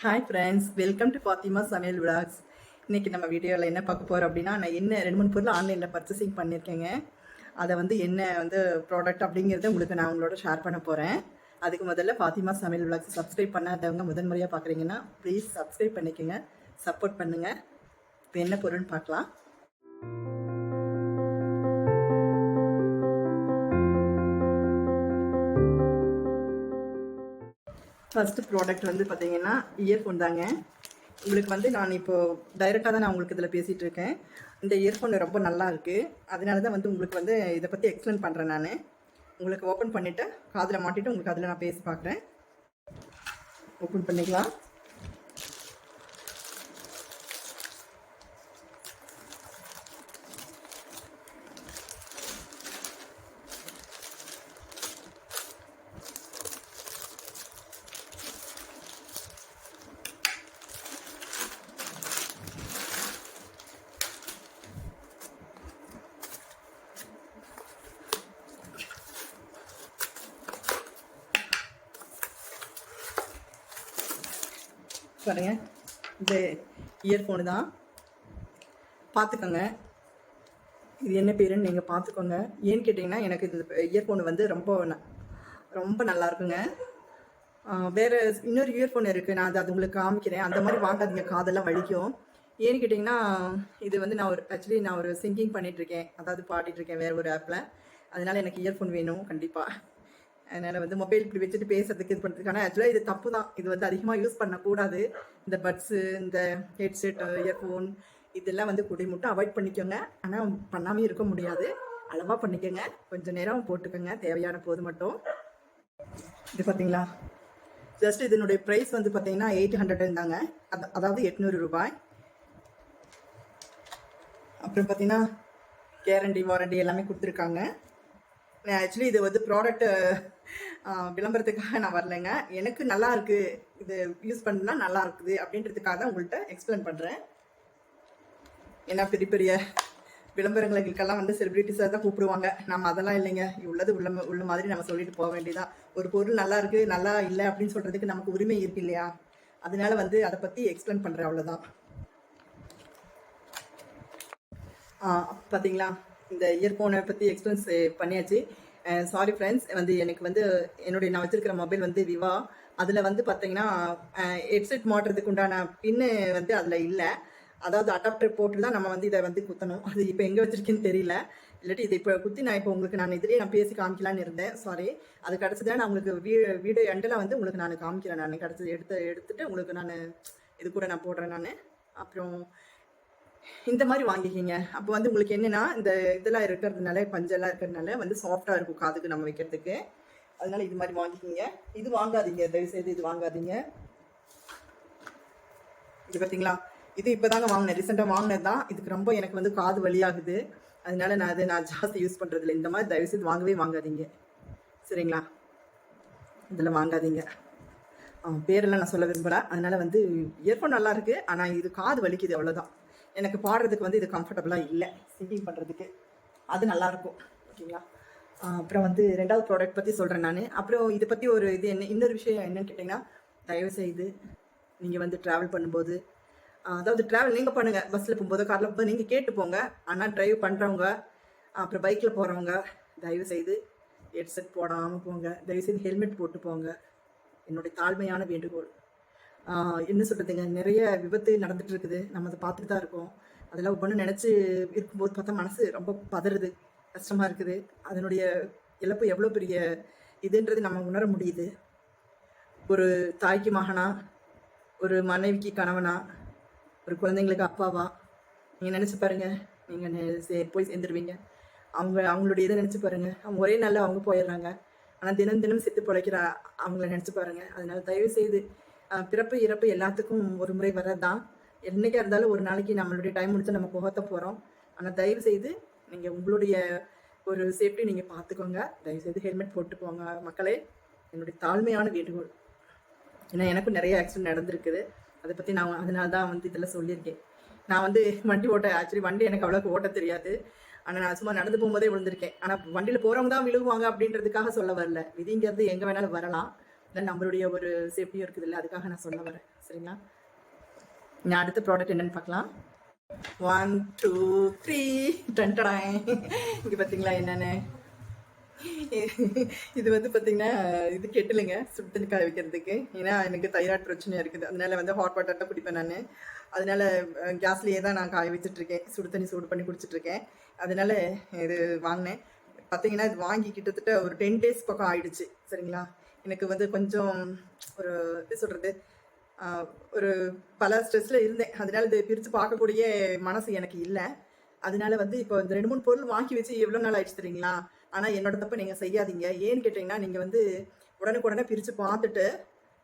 Hi friends, welcome to Fathima Samayal vlogs. இன்றைக்கி நம்ம வீடியோவில் என்ன பார்க்க போகிறோம் அப்படின்னா, நான் என்ன 2-3 பொருள் ஆன்லைனில் பர்ச்சேசிங் பண்ணியிருக்கேங்க. அதை என்ன ப்ராடக்ட் அப்படிங்கிறத உங்களுக்கு நான் உங்களோட ஷேர் பண்ண போகிறேன். அதுக்கு முதல்ல ஃபாத்திமா சமையல் விலாக்ஸ் சப்ஸ்கிரைப் பண்ணாதவங்க முதன்முறையாக பார்க்குறீங்கன்னா ப்ளீஸ் சப்ஸ்கிரைப் பண்ணிக்கோங்க, சப்போர்ட் பண்ணுங்கள். இப்போ என்ன பொருள்னு பார்க்கலாம். ஃபஸ்ட்டு ப்ராடக்ட் பார்த்தீங்கன்னா இயர்ஃபோன் தாங்க. உங்களுக்கு நான் இப்போது டைரெக்டாக தான் நான் உங்களுக்கு இதில் பேசிகிட்டு இருக்கேன். இந்த இயர்ஃபோன் ரொம்ப நல்லா இருக்குது. அதனால தான் உங்களுக்கு இதை பற்றி எக்ஸ்பிளைன் பண்ணுறேன். நான் உங்களுக்கு ஓப்பன் பண்ணிவிட்டு காதில் மாட்டிட்டு உங்களுக்கு அதில் நான் பேசி பார்க்குறேன். ஓப்பன் பண்ணிக்கலாம். பாருங்க, இந்த இயர்ஃபோனு தான். பார்த்துக்கோங்க, இது என்ன பேருன்னு நீங்கள் பார்த்துக்கோங்க. ஏன்னு கேட்டிங்கன்னா, எனக்கு இந்த இயர்ஃபோனு ரொம்ப நல்லா இருக்குங்க. வேறு இன்னொரு இயர்ஃபோன் இருக்குது, நான் அது உங்களுக்கு காமிக்கிறேன். அந்த மாதிரி வாங்காதீங்க, காதெல்லாம் வலிக்கும். ஏன்னு கேட்டிங்கன்னா, இது நான் ஒரு சிங்கிங் பண்ணிகிட்ருக்கேன், அதாவது பாடிட்டுருக்கேன் வேறு ஒரு ஆப்பில். அதனால் எனக்கு இயர்ஃபோன் வேணும் கண்டிப்பாக. அதனால் மொபைல் இப்படி வச்சுட்டு பேசுறதுக்கு இது பண்ணுறதுக்கு. ஆனால் ஆக்சுவலாக இது தப்பு தான். இது அதிகமாக யூஸ் பண்ணக்கூடாது. இந்த பட்ஸு, இந்த ஹெட்செட், இயர்ஃபோன் இதெல்லாம் குடி மட்டும் அவாய்ட் பண்ணிக்கோங்க. ஆனால் பண்ணாமல் இருக்க முடியாது. அளவாக பண்ணிக்கோங்க, கொஞ்சம் நேரம் போட்டுக்கோங்க, தேவையான போது மட்டும். இது பார்த்தீங்களா, ஜஸ்ட் இதனுடைய ப்ரைஸ் பார்த்தீங்கன்னா 800 இருந்தாங்க, அதாவது 800 ரூபாய். அப்புறம் பார்த்தீங்கன்னா கேரண்டி வாரண்டி எல்லாமே கொடுத்துருக்காங்க. ஆக்சுவலி இது ப்ராடக்ட் விளம்பரத்துக்காக நான் வரலைங்க. எனக்கு நல்லா இருக்குது, இது யூஸ் பண்ணால் நல்லா இருக்குது அப்படின்றதுக்காக தான் உங்கள்கிட்ட எக்ஸ்பிளைன் பண்ணுறேன். ஏன்னா பெரிய பெரிய விளம்பரங்களுக்கெல்லாம் செலிபிரிட்டிஸாக தான் கூப்பிடுவாங்க. நம்ம அதெல்லாம் இல்லைங்க. உள்ள மாதிரி நம்ம சொல்லிட்டு போக வேண்டியதான். ஒரு பொருள் நல்லா இருக்குது, நல்லா இல்லை அப்படின்னு சொல்கிறதுக்கு நமக்கு உரிமை இருக்கு இல்லையா? அதனால அதை பற்றி எக்ஸ்பிளைன் பண்ணுறேன், அவ்வளோதான். பார்த்தீங்களா, இந்த இயர்ஃபோனை பற்றி எக்ஸ்பிளைன்ஸ் பண்ணியாச்சு. சாரி ஃப்ரெண்ட்ஸ், எனக்கு நான் வச்சுருக்கிற மொபைல் விவா. அதில் பார்த்தீங்கன்னா ஹெட்செட் மாட்டுறதுக்கு உண்டான பின்னு அதில் இல்லை. அதாவது அடாப்டர் போட்டு தான் நம்ம இதை குத்தணும். அது இப்போ எங்கே வச்சுருக்கேன்னு தெரியல. இல்லாட்டி இதை இப்போ குத்தி நான் உங்களுக்கு இதிலேயே நான் பேசி காமிக்கலான்னு இருந்தேன். சாரி, அது கிடச்சதான் நான் உங்களுக்கு வீடியோ எண்டில் உங்களுக்கு நான் காமிக்கிறேன். நான் கிடச்சது எடுத்துகிட்டு உங்களுக்கு நான் இது கூட நான் போடுறேன். நான் அப்புறம் இந்த மாதிரி வாங்கிக்கிங்க. அப்போ உங்களுக்கு என்னென்னா, இந்த இதெல்லாம் இருக்கிறதுனால, பஞ்செல்லாம் இருக்கிறதுனால சாஃப்டாக இருக்கும் காதுக்கு நம்ம வைக்கிறதுக்கு. அதனால இது மாதிரி வாங்கிக்கிங்க. இது வாங்காதீங்க, தயவுசெய்து இது வாங்காதீங்க. இது பார்த்தீங்களா, இது இப்போ தாங்க வாங்கினேன், ரீசெண்டாக வாங்கினது தான். இதுக்கு ரொம்ப எனக்கு காது வலியாகுது. அதனால நான் ஜாஸ்தி யூஸ் பண்ணுறதில்ல. இந்த மாதிரி தயவுசெய்து வாங்காதீங்க, சரிங்களா? இதில் வாங்காதீங்க. பேரெல்லாம் நான் சொல்ல விரும்பலை. அதனால் இயர்ஃபோன் நல்லா இருக்குது, ஆனால் இது காது வலிக்குது, அவ்வளோதான். எனக்கு பாடுறதுக்கு இது கம்ஃபர்டபுளாக இல்லை, சிங்கிங் பண்ணுறதுக்கு. அது நல்லாயிருக்கும், ஓகேங்களா? அப்புறம் ரெண்டாவது ப்ராடக்ட் பற்றி சொல்கிறேன் நான். அப்புறம் இதை பற்றி இன்னொரு விஷயம் என்னன்னு கேட்டிங்கன்னா, தயவுசெய்து நீங்கள் ட்ராவல் பண்ணும்போது, அதாவது ட்ராவல் நீங்கள் பண்ணுங்கள், பஸ்ஸில் போகும்போது, காரில் போகும்போது நீங்கள் கேட்டு போங்க. ஆனால் ட்ரைவ் பண்ணுறவங்க, அப்புறம் பைக்கில் போகிறவங்க தயவுசெய்து ஹெட்செட் போடாமல் போங்க. தயவுசெய்து ஹெல்மெட் போட்டு போங்க. என்னுடைய தாழ்மையான வேண்டுகோள். என்ன சொல்கிறதுங்க, நிறைய விபத்து நடந்துட்டு இருக்குது, நம்ம அதை பார்த்துட்டு தான் இருக்கோம். அதெல்லாம் ஒவ்வொன்று நினச்சி இருக்கும்போது பார்த்தா மனசு ரொம்ப பதறுது, கஷ்டமாக இருக்குது. அதனுடைய இழப்பு எவ்வளோ பெரிய இதுன்றது நம்ம உணர முடியுது. ஒரு தாய்க்கு மகனா, ஒரு மனைவிக்கு கணவனா, ஒரு குழந்தைங்களுக்கு அப்பாவா, நீங்கள் நினச்சி பாருங்கள். நீங்கள் போய் சேர்ந்துருவீங்க. அவங்களுடைய இதை நினச்சி பாருங்கள். அவங்க ஒரே நாளில் அவங்க போயிடுறாங்க. ஆனால் தினம் தினம் செத்து பிழைக்கிற அவங்கள நினச்சி பாருங்கள். அதனால தயவுசெய்து பிறப்பு இறப்பு எல்லாத்துக்கும் ஒரு முறை வரதான். என்றைக்கா இருந்தாலும் ஒரு நாளைக்கு நம்மளுடைய டைம் முடிச்சு நம்ம போகத்த போகிறோம். ஆனால் தயவுசெய்து நீங்கள் உங்களுடைய ஒரு சேஃப்டி நீங்கள் பார்த்துக்கோங்க. தயவுசெய்து ஹெல்மெட் போட்டு போங்க மக்களே, என்னுடைய தாழ்மையான வேண்டுகோள். ஏன்னா எனக்கும் நிறைய ஆக்சிடென்ட் நடந்திருக்குது. அதை பற்றி நான் அதனால தான் இதெல்லாம் சொல்லியிருக்கேன். நான் வண்டி ஆக்சுவலி வண்டி எனக்கு அவ்வளோக்கு ஓட்ட தெரியாது. ஆனால் நான் சும்மா நடந்து போகும்போதே விழுந்திருக்கேன். ஆனால் வண்டியில் போகிறவங்க தான் விழுகுவாங்க அப்படின்றதுக்காக சொல்ல வரல. விதிங்கிறது எங்கே வேணாலும் வரலாம். இல்லை நம்மளுடைய ஒரு சேஃப்டியும் இருக்குது இல்லை, அதுக்காக நான் சொல்ல வரேன். சரிங்களா? நான் அடுத்த ப்ராடக்ட் என்னென்னு பார்க்கலாம். 1 2 3 டன்டடாய். இங்கே பார்த்தீங்களா என்னென்னு? இது வந்து பார்த்தீங்கன்னா இது கெட்டலுங்க, சுடு தண்ணி காய வைக்கிறதுக்கு. ஏன்னா எனக்கு தைராய்டு பிரச்சனையாக இருக்குது, அதனால வந்து ஹாட் வாட்டர் தான் குடிப்பேன் நான். அதனால கேஸ்லேயே தான் நான் காய வச்சுட்ருக்கேன், சுடு தண்ணி சூடு பண்ணி குடிச்சிட்ருக்கேன். அதனால இது வாங்கினேன். பார்த்தீங்கன்னா இது வாங்கி கிட்டத்தட்ட ஒரு 10 டேஸ் பக்கம் ஆயிடுச்சு. சரிங்களா? எனக்கு வந்து கொஞ்சம் ஒரு எப்படி சொல்கிறது, ஒரு பல ஸ்ட்ரெஸ்ஸில் இருந்தேன். அதனால இது பிரித்து பார்க்கக்கூடிய மனசு எனக்கு இல்லை. அதனால வந்து இப்போ இந்த 2 3 பொருள் வாங்கி வச்சு எவ்வளோ நாள் ஆயிடுச்சு தெரியுங்களா? ஆனால் என்னோட தப்பு நீங்கள் செய்யாதீங்க. ஏன்னு கேட்டிங்கன்னா, நீங்கள் வந்து உடனுக்குடனே பிரித்து பார்த்துட்டு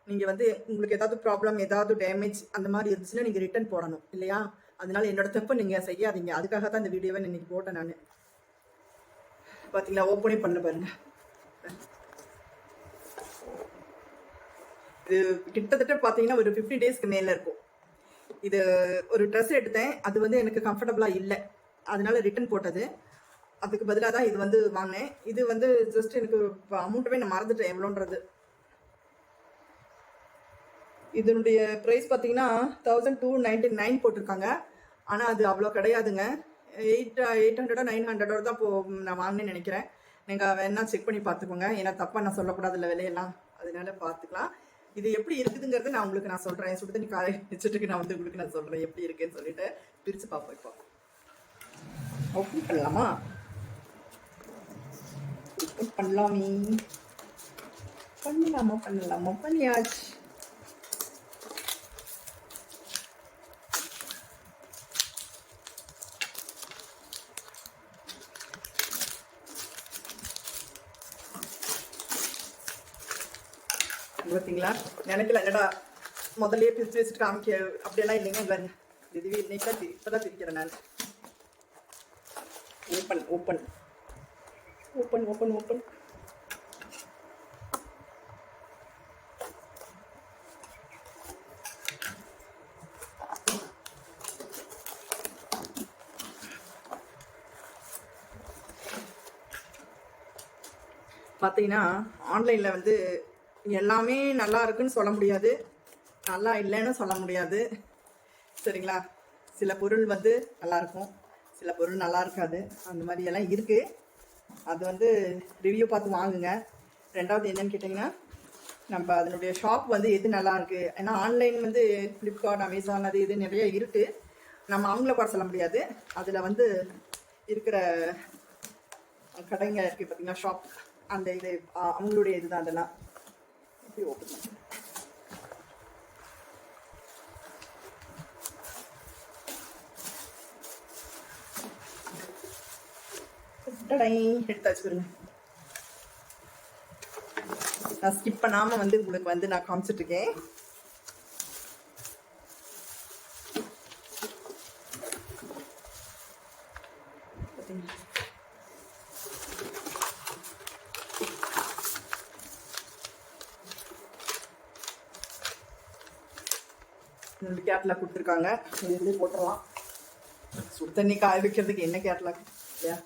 நீங்கள் வந்து உங்களுக்கு ஏதாவது ப்ராப்ளம், ஏதாவது டேமேஜ் அந்த மாதிரி இருந்துச்சுன்னா நீங்கள் ரிட்டர்ன் போடணும் இல்லையா? அதனால என்னோட தப்பு நீங்கள் செய்யாதீங்க. அதுக்காக தான் இந்த வீடியோவை இன்னைக்கு போட்டேன் நான். பார்த்தீங்களா, ஓப்பனே பண்ண பாருங்க. இது கிட்டத்தட்ட பார்த்தீங்கன்னா ஒரு 50 டேஸ்க்கு மேலே இருக்கும். இது ஒரு ட்ரெஸ் எடுத்தேன், அது வந்து எனக்கு கம்ஃபர்டபுளாக இல்லை, அதனால ரிட்டர்ன் போட்டது. அதுக்கு பதிலாக தான் இது வந்து வாங்கினேன். இது வந்து ஜஸ்ட் எனக்கு அமௌண்ட்டவே நான் மறந்துட்டேன் எவ்வளோன்றது. இதனுடைய ப்ரைஸ் பார்த்தீங்கன்னா 1299 போட்டிருக்காங்க. ஆனால் அது அவ்வளோ கிடையாதுங்க. 800 900 தான் நான் வாங்கினேன்னு நினைக்கிறேன். நீங்கள் வேணா செக் பண்ணி பார்த்துக்கோங்க. ஏன்னா தப்பாக நான் சொல்லக்கூடாது இல்லை விலையெல்லாம், அதனால பார்த்துக்கலாம். இது எப்படி இருக்குதுங்கிறது நான் உங்களுக்கு நான் சொல்கிறேன். சுடு தண்ணி காய வச்சுட்டு நான் வந்து உங்களுக்கு நான் சொல்கிறேன் எப்படி இருக்குன்னு சொல்லிட்டு. பிரித்து பார்ப்போம். இப்போ ஓப்பன் பண்ணலாமா? பண்ணலாமே, பண்ணலாமா பண்ணியாச்சு. பார்த்தீங்களா, நினைக்கல என்னடா முதல்ல பிரித்து வச்சுட்டு காமிக்க, அப்படியெல்லாம் இல்லைங்க. பாருங்க, இதுவே இன்னைக்கு தான் இப்போதான் பிரிக்கிறேன் நான். Open open open open open. பார்த்தீங்கன்னா ஆன்லைனில் வந்து எல்லாமே நல்லா இருக்குன்னு சொல்ல முடியாது, நல்லா இல்லைன்னு சொல்ல முடியாது. சரிங்களா? சில பொருள் வந்து நல்லாயிருக்கும், சில பொருள் நல்லா இருக்காது, அந்த மாதிரி எல்லாம் இருக்குது. அது வந்து ரிவ்யூ பார்த்து வாங்குங்க. ரெண்டாவது என்னன்னு கேட்டிங்கன்னா, நம்ம அதனுடைய ஷாப் வந்து எது நல்லா இருக்குது. ஏன்னா ஆன்லைன் வந்து ஃப்ளிப்கார்ட், அமேசான் அது இது நிறைய இருக்குது. நம்ம அவங்கள குறை சொல்ல முடியாது. அதில் வந்து இருக்கிற கடைங்க இருக்குது பார்த்தீங்கன்னா, ஷாப், அந்த இது அவங்களுடைய இதுதான். அதெல்லாம் எப்படி ஓப்பன் பண்ண எடுத்தாச்சு பாருங்க. நான் ஸ்கிப் பண்ணாம வந்து உங்களுக்கு வந்து நான் காமிச்சிட்டு இருக்கேன். கேட்லாக் கொடுத்துருக்காங்க, இதுலேயே போட்டுடலாம். சுடு தண்ணி காய வைக்கிறதுக்கு என்ன கேட்லாக் இல்லையா?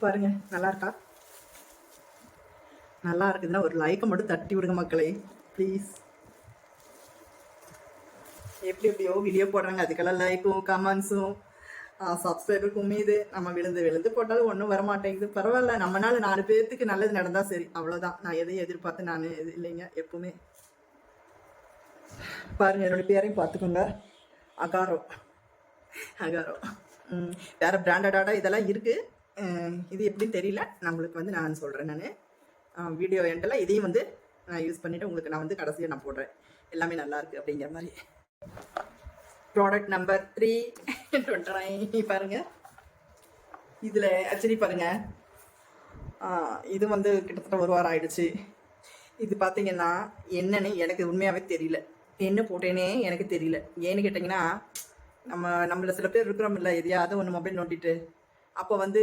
பாருங்க, நல்லா இருக்கா? நல்லா இருக்குதுன்னா ஒரு லைக்கை மட்டும் தட்டி விடுங்க மக்களே ப்ளீஸ். எப்படி எப்படியோ வீடியோ போடுறாங்க, அதுக்கெல்லாம் லைக்கும் கமெண்ட்ஸும் சப்ஸ்கிரைபருக்கும் மீது நம்ம விழுந்து விழுந்து போட்டாலும் ஒன்றும் வரமாட்டேங்குது. பரவாயில்ல, நம்மளால 4 பேர்த்துக்கு நல்லது நடந்தால் சரி, அவ்வளோதான். நான் எதையும் எதிர்பார்த்து நான் இது இல்லைங்க எப்பவுமே. பாருங்கள், என்னோடய பேரையும் பார்த்துக்கோங்க, அகாரோ. வேறு பிராண்டடாக இதெல்லாம் இருக்குது. இது எப்படின்னு தெரியல, நம்மளுக்கு வந்து நான் சொல்கிறேன். நான் வீடியோ எண்டில் இதையும் வந்து நான் யூஸ் பண்ணிவிட்டு உங்களுக்கு நான் வந்து கடைசியாக நான் போடுறேன் எல்லாமே நல்லாயிருக்கு அப்படிங்கிற மாதிரி. ப்ராடக்ட் நம்பர் 3 பாருங்கள். இதில் ஆக்சுவலி பாருங்கள், இது வந்து கிட்டத்தட்ட 1 வாரம் ஆயிடுச்சு. இது பார்த்தீங்கன்னா என்னன்னு எனக்கு உண்மையாகவே தெரியல, என்ன போட்டேனே எனக்கு தெரியல. ஏன்னு கேட்டிங்கன்னா, நம்மள சில பேர் இருக்கிறோம் இல்லை, எதையாவது ஒன்று மொபைல் நோண்டிட்டு, அப்போ வந்து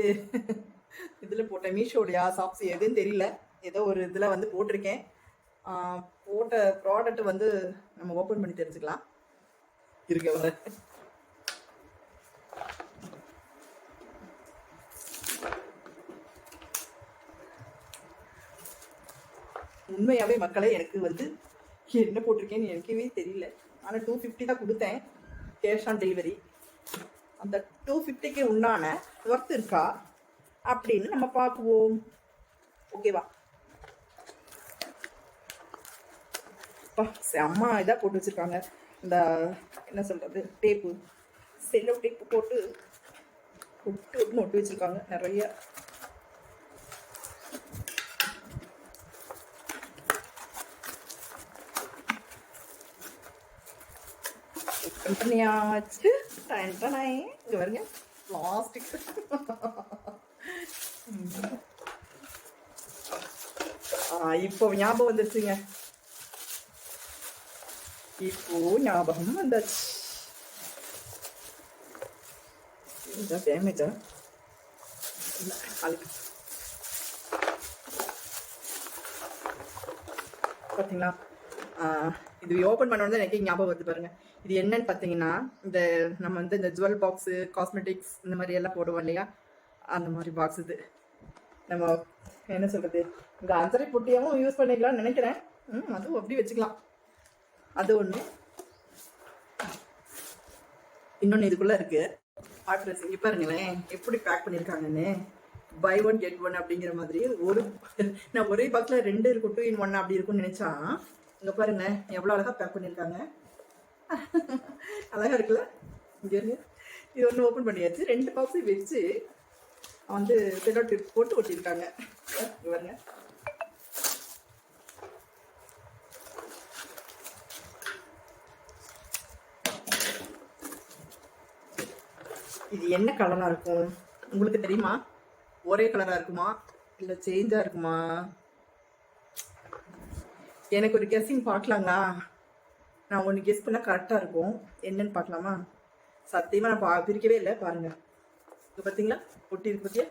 இதில் போட்டேன், மீஷோடையா ஷாப்ஸ் எதுன்னு தெரியல, ஏதோ ஒரு இதில் வந்து போட்டிருக்கேன். போட்ட ப்ராடக்ட் வந்து நம்ம ஓப்பன் பண்ணி தெரிஞ்சுக்கலாம். இருக்க வர உண்மையாகவே மக்களே எனக்கு வந்து என்ன போட்டிருக்கேன்னு எனக்கே தெரியல. ஆனால் 250 தான் கொடுத்தேன் கேஷ் ஆன் டெலிவரி. அந்த 250க்கு உண்டான ஒர்த் இருக்கா அப்படின்னு நம்ம பார்க்குவோம். ஓகேவா? அம்மா இதாக போட்டு வச்சுருக்காங்க. இந்த என்ன சொல்கிறது, டேப்பு, செல்லோ டேப்பு போட்டு ஒட்டு வச்சுருக்காங்க நிறைய. பண்ணியாச்சு. இங்கே வருங்க பிளாஸ்டிக். இப்போ ஞாபகம் வந்துருச்சுங்க. இப்போ ஞாபகம் வந்தாச்சு. டேமேஜா பார்த்தீங்களா? இது ஓப்பன் பண்ணோன்னு எனக்கு ஞாபகம் வருது பாருங்க. இது என்னன்னு பார்த்தீங்கன்னா, இந்த நம்ம வந்து இந்த ஜுவல் பாக்ஸு, காஸ்மெட்டிக்ஸ் இந்த மாதிரி எல்லாம் போடுவோம் இல்லையா, அந்த மாதிரி பாக்ஸ் இது. நம்ம என்ன சொல்கிறது, இந்த அஞ்சரை பொட்டியாகவும் யூஸ் பண்ணிக்கலாம்னு நினைக்கிறேன். அதுவும் அப்படி வச்சுக்கலாம். அது ஒன்று. இன்னொன்று இதுக்குள்ளே இருக்குது ஆட்ரஸ். இங்கே பாருங்களேன் எப்படி பேக் பண்ணியிருக்காங்கன்னு. பை ஒன் கெட் ஒன் அப்படிங்கிற மாதிரி. நான் ஒரே பாக்ஸில் 2 இருக்கும், 2 in 1 அப்படி இருக்கும்னு நினச்சா, இங்கே பாருங்க எவ்வளோ அழகாக பேக் பண்ணியிருக்காங்க. அழகாக இருக்குல்ல? இங்கே இருக்கு. இது ஒன்று ஓப்பன் பண்ணியாச்சு. 2 பாக்ஸையும் வச்சு வந்து செல்லோ டிப் போட்டு ஒட்டியிருக்காங்க. பாருங்க. இது என்ன கலராக இருக்கும் உங்களுக்கு தெரியுமா? ஒரே கலராக இருக்குமா இல்லை சேஞ்சாக இருக்குமா? எனக்கு ஒரு கெஸ்ஸிங் பார்க்கலாங்களா? நான் ஒன்று கெஸ் பண்ணால் கரெக்டாக இருக்கும். என்னன்னு பார்க்கலாமா? சத்தியமாக நான் பிரிக்கவே இல்லை. பாருங்கள், இது பார்த்தீங்களா ஒட்டி இருக்கு பற்றியா?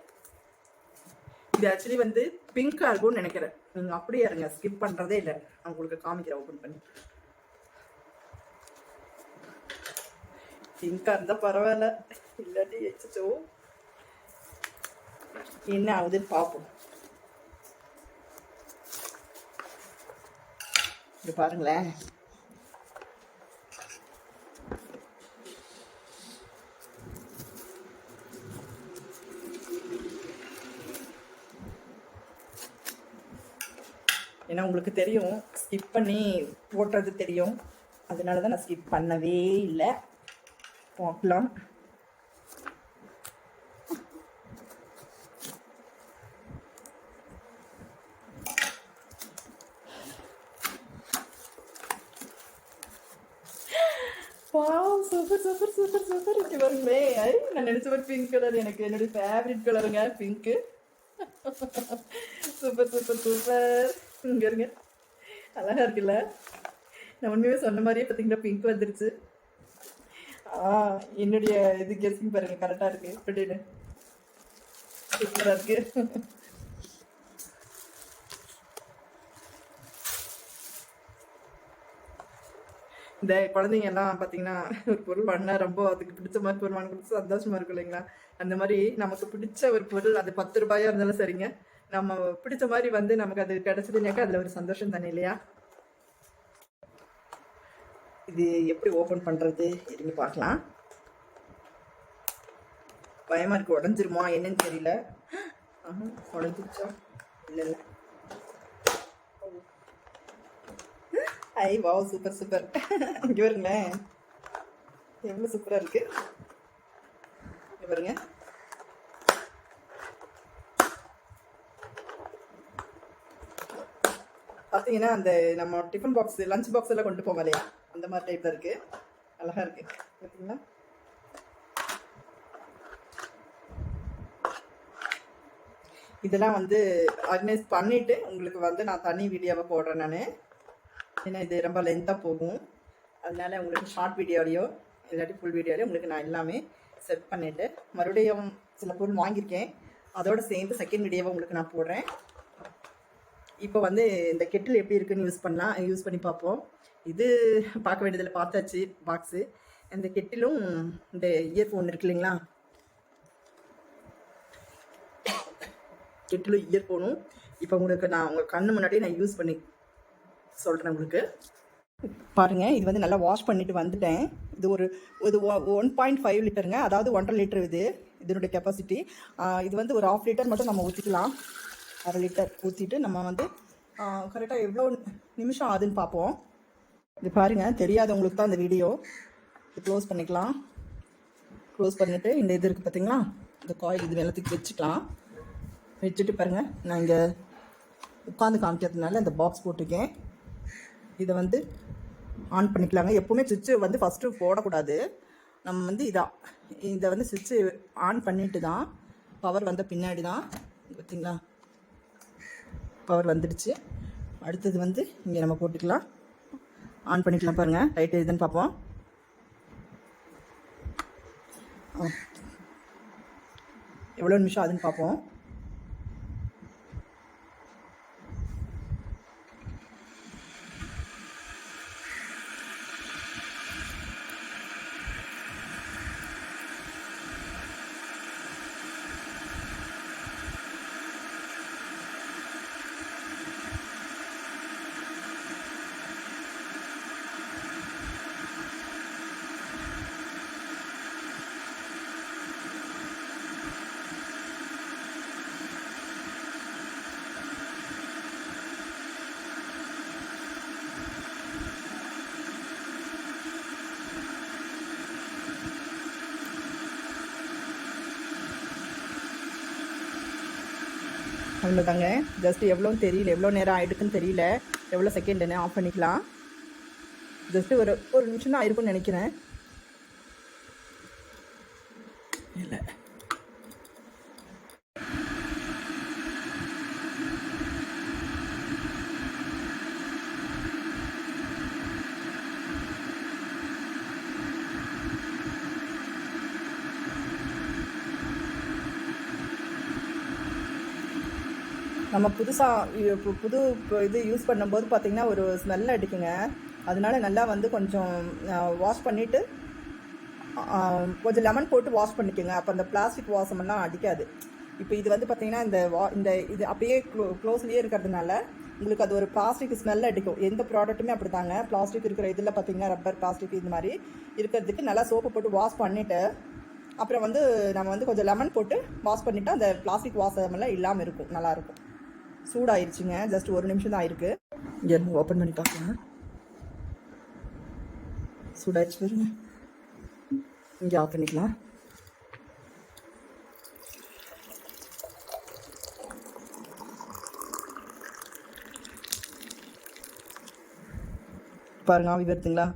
இது ஆக்சுவலி வந்து பிங்காக இருக்கும்னு நினைக்கிறேன். நீங்கள் அப்படியே இருங்க, ஸ்கிப் பண்ணுறதே இல்லை. நான் உங்களுக்கு காமிக்கிறேன் ஓப்பன் பண்ணி. பிங்காக இருந்தால் பரவாயில்ல, இல்லாட்டி எச்சோ என்ன ஆகுதுன்னு பார்ப்போம். இது பாருங்களேன். ஏன்னா உங்களுக்கு தெரியும், ஸ்கிப் பண்ணி போட்டுறது தெரியும். அதனால தான் நான் ஸ்கிப் பண்ணவே இல்லை. பார்க்கலாம். Super super super super. இங்கே வருமே, நான் நினைச்ச மாதிரி பிங்க் கலர் எனக்கு என்னுடைய ஃபேவரட் கலருங்க பிங்க்கு. Super super super. இங்கே இருங்க, அழகா இருக்குல்ல? நான் உண்மையே சொன்ன மாதிரியே பார்த்தீங்கன்னா பிங்க் வந்துருச்சு. என்னுடைய இது கெஸ்ஸிங் பாருங்க கரெக்டாக இருக்கு. எப்படின்னு சூப்பராக இருக்கு. இந்த குழந்தைங்க எல்லாம் பார்த்தீங்கன்னா ஒரு பொருள் வாங்கினா ரொம்ப அதுக்கு பிடிச்ச மாதிரி பொருள் வாங்க கொடுத்து சந்தோஷமா இருக்கும் இல்லைங்களா? அந்த மாதிரி நமக்கு பிடிச்ச ஒரு பொருள், அது 10 ரூபாயா இருந்தாலும் சரிங்க, நம்ம பிடிச்ச மாதிரி வந்து நமக்கு அது கிடைச்சதுனாக்கா அதில் ஒரு சந்தோஷம் தானே இல்லையா? இது எப்படி ஓப்பன் பண்ணுறது இருங்க பார்க்கலாம். பயமாக இருக்குது, உடஞ்சிருமா என்னன்னு தெரியல. உடஞ்சிருச்சா? இல்லை இல்லை. ஐ வாவ், சூப்பர் சூப்பர். இங்கே வருங்களேன், எவ்வளோ சூப்பராக இருக்கு. இங்கே பாருங்க. பார்த்தீங்கன்னா அந்த நம்ம டிஃபன் பாக்ஸ், லஞ்ச் பாக்ஸ் எல்லாம் கொண்டு போவோம் இல்லையா, அந்த மாதிரி டைப்ல இருக்கு. அழகா இருக்கு பார்த்தீங்களா? இதெல்லாம் வந்து ஆர்கனைஸ் பண்ணிட்டு உங்களுக்கு வந்து நான் தனி வீடியோவை போடுறேன் நான். ஏன்னா இது ரொம்ப லென்த்தாக போகும், அதனால உங்களுக்கு ஷார்ட் வீடியோலையோ இல்லாட்டி ஃபுல் வீடியோலையோ உங்களுக்கு நான் எல்லாமே செட் பண்ணிவிட்டு மறுபடியும் சில பொருள் வாங்கியிருக்கேன், அதோடு சேர்ந்து செகண்ட் வீடியோவை உங்களுக்கு நான் போடுறேன். இப்போ வந்து இந்த கெட்டில் எப்படி இருக்குன்னு யூஸ் பண்ணி பார்ப்போம். இது பார்க்க வேண்டியதில் பார்த்தாச்சு பாக்ஸு. இந்த கெட்டிலும் இந்த இயர்ஃபோன் இருக்கு இல்லைங்களா, கெட்டிலும் இயர்ஃபோனும் இப்போ உங்களுக்கு நான் உங்கள் கண்ணு முன்னாடியே நான் யூஸ் பண்ணி சொல்கிறேன் உங்களுக்கு. பாருங்கள், இது வந்து நல்லா வாஷ் பண்ணிவிட்டு வந்துட்டேன். இது ஒரு 1.5 லிட்டருங்க, அதாவது 1.5 லிட்டர் இதனுடைய கெப்பாசிட்டி. இது வந்து ஒரு 1/2 லிட்டர் மட்டும் நம்ம ஊற்றிக்கலாம். 1/2 லிட்டர் ஊற்றிட்டு நம்ம வந்து கரெக்டாக எவ்வளோ நிமிஷம் ஆகுதுன்னு பார்ப்போம். இது பாருங்கள், தெரியாதவங்களுக்கு தான் இந்த வீடியோ. இது க்ளோஸ் பண்ணிக்கலாம். க்ளோஸ் பண்ணிவிட்டு இந்த இது இருக்குது பார்த்தீங்களா, இந்த காயில் இது எல்லாத்துக்கு வச்சுக்கலாம். வச்சுட்டு பாருங்கள், நான் இங்கே உட்காந்து காமிக்கிறதுனால இந்த பாக்ஸ் போட்டிருக்கேன். இதை வந்து ஆன் பண்ணிக்கலாங்க. எப்போவுமே சுவிட்சு வந்து ஃபஸ்ட்டு போடக்கூடாது. நம்ம வந்து இதை வந்து சுவிட்சு ஆன் பண்ணிட்டு தான், பவர் வந்த பின்னாடி தான், பார்த்தீங்களா பவர் வந்துடுச்சு. அடுத்தது வந்து இங்கே நம்ம போட்டுக்கலாம், ஆன் பண்ணிக்கலாம். பாருங்கள், லைட்டு இதுன்னு பார்ப்போம். எவ்வளோ நிமிஷம் ஆகுதுன்னு பார்ப்போம். அவ்வளோதாங்க. ஜஸ்ட் எவ்வளோன்னு தெரியல, எவ்வளோ நேரம் ஆகிடுக்குன்னு தெரியல, எவ்வளோ செகண்டுன்னு ஆஃப் பண்ணிக்கலாம். ஜஸ்ட்டு ஒரு நிமிஷம் தான் ஆயிருக்கும்னு நினைக்கிறேன். இல்லை, நம்ம புது இது யூஸ் பண்ணும்போது பார்த்திங்கன்னா ஒரு ஸ்மெல் அடிக்குங்க. அதனால நல்லா வந்து கொஞ்சம் வாஷ் பண்ணிவிட்டு கொஞ்சம் லெமன் போட்டு வாஷ் பண்ணிக்கோங்க. அப்போ அந்த பிளாஸ்டிக் வாசமெல்லாம் அடிக்காது. இப்போ இது வந்து பார்த்திங்கன்னா இந்த இது அப்படியே க்ளோஸ்லேயே இருக்கிறதுனால உங்களுக்கு அது ஒரு பிளாஸ்டிக் ஸ்மெல் அடிக்கும். எந்த ப்ராடக்ட்டுமே அப்படி தாங்க. பிளாஸ்டிக் இருக்கிற இதில் பார்த்திங்கன்னா ரப்பர், பிளாஸ்டிக் இது மாதிரி இருக்கிறதுக்கு நல்லா சோப்பு போட்டு வாஷ் பண்ணிவிட்டு அப்புறம் வந்து நம்ம வந்து கொஞ்சம் லெமன் போட்டு வாஷ் பண்ணிவிட்டு அந்த பிளாஸ்டிக் வாசமெல்லாம் இல்லாமல் இருக்கும், நல்லாயிருக்கும். சூடாயிருச்சுங்க, ஜஸ்ட் ஒரு நிமிஷம் தான் ஆயிருக்கு. இங்கே ஓப்பன் பண்ணி பார்க்கலாம். சூடாயிடுச்சு பாருங்க. இங்கே ஆஃப் பண்ணிக்கலாம். பாருங்க, ஆவி வருதுங்களா?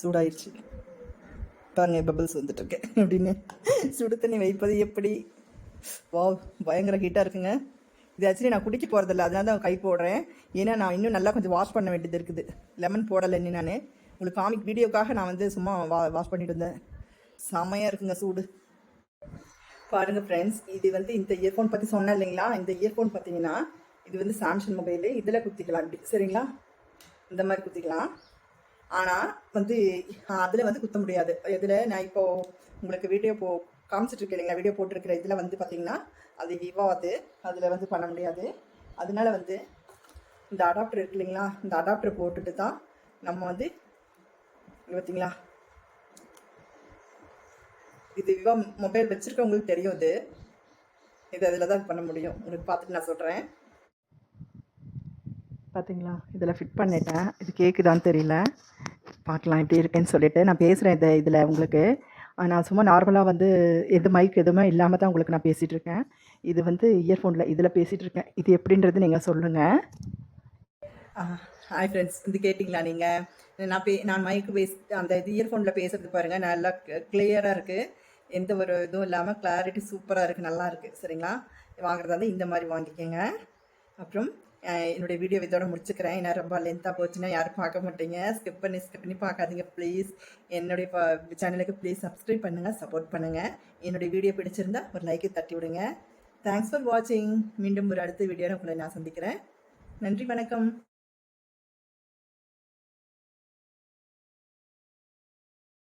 சூடாயிருச்சு பாருங்க, பபிள்ஸ் வந்துட்டு இருக்கேன் அப்படின்னு. சுடு தண்ணி வைப்பது எப்படி? வாவ், பயங்கர ஹீட்டாக இருக்குங்க. இது ஆக்சுவலி நான் குடிக்க போகிறதில்ல, அதனால தான் கை போடுறேன். ஏன்னா நான் இன்னும் நல்லா கொஞ்சம் வாஷ் பண்ண வேண்டியது இருக்குது. லெமன் போடலை இன்னும். நான் உங்களுக்கு வீடியோக்காக நான் வந்து சும்மா வாஷ் பண்ணிட்டு இருந்தேன். செம்மையாக இருக்குங்க சூடு. பாருங்கள் ஃப்ரெண்ட்ஸ், இது வந்து இந்த இயர்ஃபோன் பற்றி சொன்னேன் இல்லைங்களா? இந்த இயர்ஃபோன் பார்த்தீங்கன்னா இது வந்து சாம்சங் மொபைலு. இதில் குத்திக்கலாம் இப்படி, சரிங்களா? இந்த மாதிரி குத்திக்கலாம். ஆனால் வந்து அதில் வந்து குத்த முடியாது. இதில் நான் இப்போது உங்களுக்கு வீடியோ காமிச்சிட்ருக்கேன் இல்லைங்களா? வீடியோ போட்டிருக்கிற இதில் வந்து பார்த்திங்கன்னா அது விவாது, அதில் வந்து பண்ண முடியாது. அதனால வந்து இந்த அடாப்டர் இருக்கு இல்லைங்களா? இந்த அடாப்டர் போட்டுட்டு தான் நம்ம வந்து பார்த்தீங்களா, இது விவா மொபைல் வச்சுருக்கவங்களுக்கு தெரியும். இது அதில் தான் பண்ண முடியும். உங்களுக்கு பார்த்துட்டு நான் சொல்கிறேன். பார்த்தீங்களா, இதில் ஃபிட் பண்ணிட்டேன். இது கேட்குதான்னு தெரியல, பார்க்கலாம் எப்படி இருக்குன்னு சொல்லிட்டு நான் பேசுகிறேன். இதில் உங்களுக்கு நான் சும்மா நார்மலாக வந்து எது மைக் எதுவுமே இல்லாமல் தான் உங்களுக்கு நான் பேசிகிட்டு இருக்கேன். இது வந்து இயர்ஃபோனில் இதில் பேசிகிட்டு இருக்கேன். இது எப்படின்றது நீங்கள் சொல்லுங்கள். ஹாய் ஃப்ரெண்ட்ஸ், இது கேட்டிங்களா நீங்கள்? நான் மைக்கு அந்த இது இயர்ஃபோனில் பேசுகிறது பாருங்கள், நல்லா கிளியராக இருக்குது. எந்த ஒரு இதுவும் இல்லாமல் கிளாரிட்டி சூப்பராக இருக்குது, நல்லா இருக்குது. சரிங்களா? வாங்குறதா இருந்தால் இந்த மாதிரி வாங்கிக்கோங்க. அப்புறம் என்னுடைய வீடியோ இதோட முடிச்சுக்கிறேன். ஏன்னா ரொம்ப லென்த்தாக போச்சுன்னா யாரும் பார்க்க மாட்டீங்க. ஸ்கிப் பண்ணி பார்க்காதீங்க ப்ளீஸ். என்னுடைய சேனலுக்கு ப்ளீஸ் சப்ஸ்கிரைப் பண்ணுங்கள், சப்போர்ட் பண்ணுங்கள். என்னுடைய வீடியோ பிடிச்சிருந்தா ஒரு லைக்கை தட்டி விடுங்க. தேங்க்ஸ் ஃபார் வாட்சிங். மீண்டும் ஒரு அடுத்த வீடியோவில் உங்களை நான் சந்திக்கிறேன். நன்றி, வணக்கம்.